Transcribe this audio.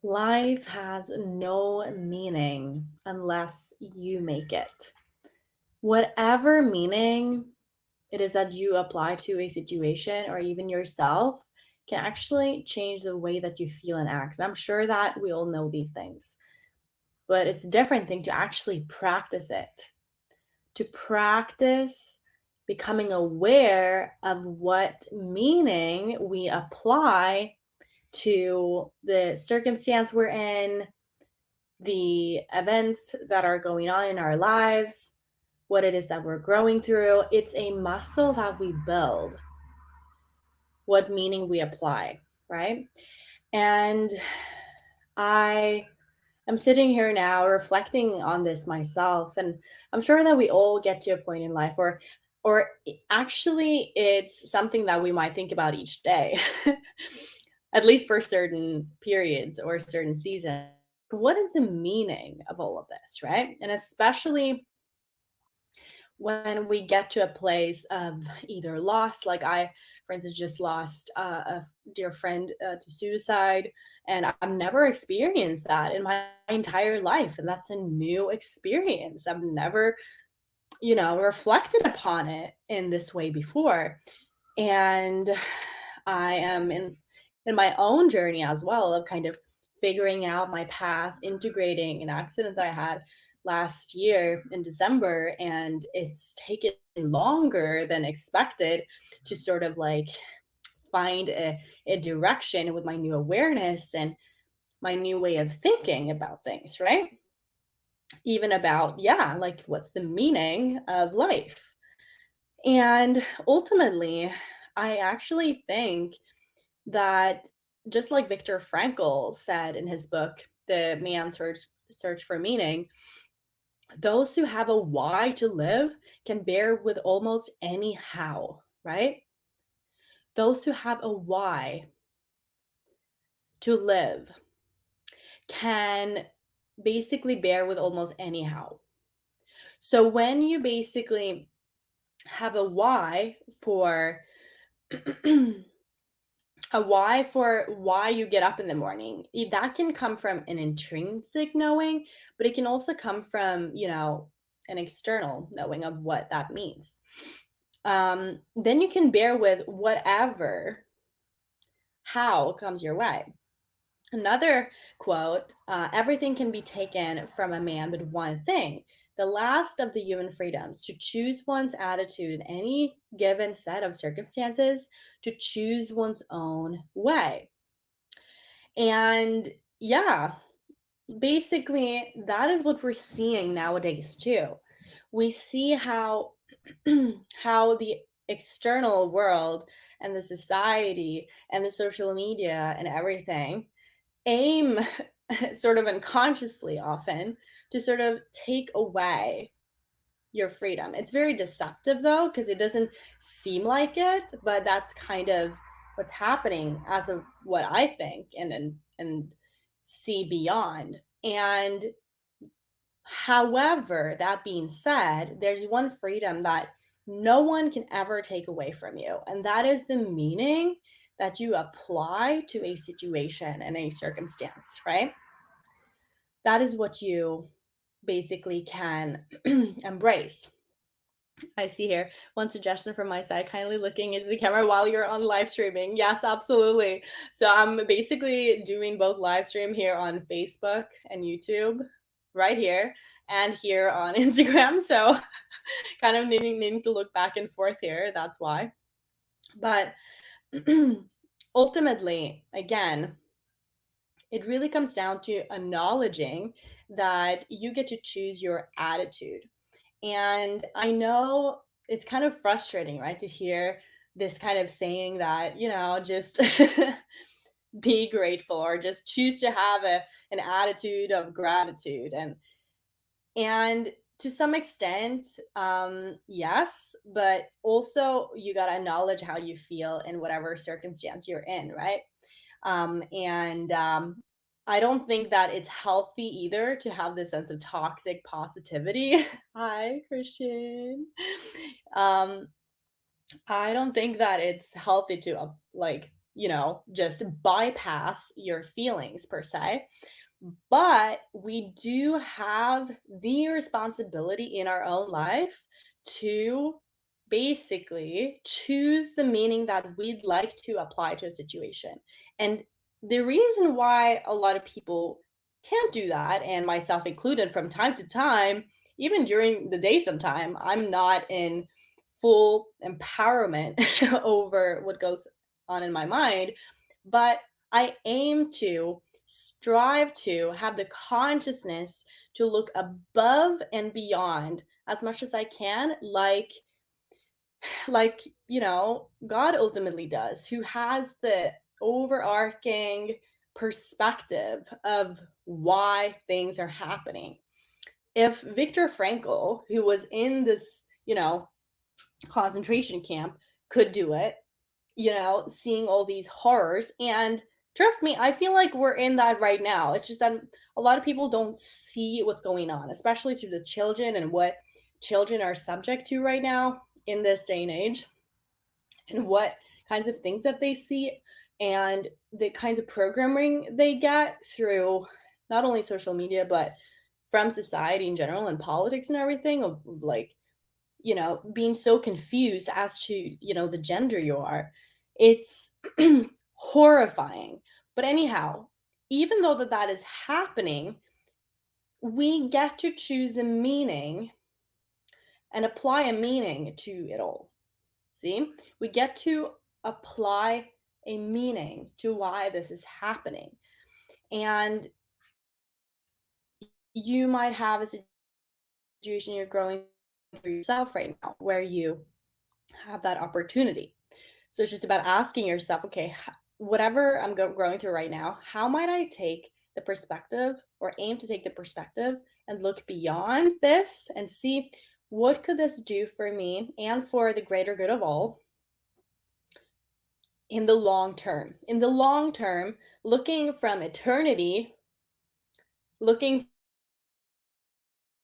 Life has no meaning unless you make it. Whatever meaning it is that you apply to a situation or even yourself can actually change the way that you feel and act. And I'm sure that we all know these things, but it's a different thing to actually practice it, to practice becoming aware of what meaning we apply to the circumstance we're in, the events that are going on in our lives, what it is that we're growing through. It's a muscle that we build, what meaning we apply, right? And I am sitting here now reflecting on this myself, and I'm sure that we all get to a point in life or actually it's something that we might think about each day. At least for certain periods or certain seasons. What is the meaning of all of this, right? And especially when we get to a place of either loss, like I, for instance, just lost a dear friend to suicide, and I've never experienced that in my entire life, and that's a new experience. I've never, reflected upon it in this way before, and I am in my own journey as well of kind of figuring out my path, integrating an accident that I had last year in December, and it's taken longer than expected to sort of like find a direction with my new awareness and my new way of thinking about things, right? Even about, yeah, like what's the meaning of life? And ultimately, I actually think that just like Viktor Frankl said in his book, The Man's Search for Meaning, those who have a why to live can bear with almost any how, right? Those who have a why to live can basically bear with almost any how. So when you basically have a why for a why for why you get up in the morning. That can come from an intrinsic knowing, but it can also come from, an external knowing of what that means. Then you can bear with whatever, how comes your way. Another quote, everything can be taken from a man but one thing, the last of the human freedoms, to choose one's attitude in any given set of circumstances, to choose one's own way. And yeah, basically, that is what we're seeing nowadays too. We see how how the external world and the society and the social media and everything aim sort of unconsciously often to sort of take away your freedom. It's very deceptive though, because it doesn't seem like it, but that's kind of what's happening as of what I think and see beyond. And however, that being said, there's one freedom that no one can ever take away from you, and that is the meaning that you apply to a situation and a circumstance, right? That is what you basically can embrace. I see here one suggestion from my side, kindly looking into the camera while you're on live streaming. Yes, absolutely. So I'm basically doing both live stream here on Facebook and YouTube right here and here on Instagram. So kind of needing to look back and forth here. That's why. But ultimately, again, it really comes down to acknowledging that you get to choose your attitude. And I know it's kind of frustrating, right, to hear this kind of saying that, just be grateful or just choose to have an attitude of gratitude. And to some extent, yes, but also you got to acknowledge how you feel in whatever circumstance you're in, right? And I don't think that it's healthy either to have this sense of toxic positivity. Hi, Christian. Um, I don't think that it's healthy to like just bypass your feelings per se. But we do have the responsibility in our own life to basically choose the meaning that we'd like to apply to a situation. And the reason why a lot of people can't do that, and myself included from time to time, even during the day sometime, I'm not in full empowerment over what goes on in my mind, but I aim to strive to have the consciousness to look above and beyond as much as I can, God ultimately does, who has the overarching perspective of why things are happening. If Viktor Frankl, who was in this, concentration camp, could do it, seeing all these horrors. And trust me, I feel like we're in that right now. It's just that a lot of people don't see what's going on, especially through the children and what children are subject to right now in this day and age, and what kinds of things that they see, and the kinds of programming they get through not only social media, but from society in general and politics and everything, of like, being so confused as to, the gender you are. It's horrifying. But anyhow, even though that is happening, we get to choose the meaning and apply a meaning to it all. See? We get to apply a meaning to why this is happening. And you might have a situation you're growing through yourself right now where you have that opportunity. So it's just about asking yourself, okay, whatever I'm growing through right now, how might I take the perspective, or aim to take the perspective, and look beyond this and see what could this do for me and for the greater good of all in the long term. In the long term, looking from eternity, looking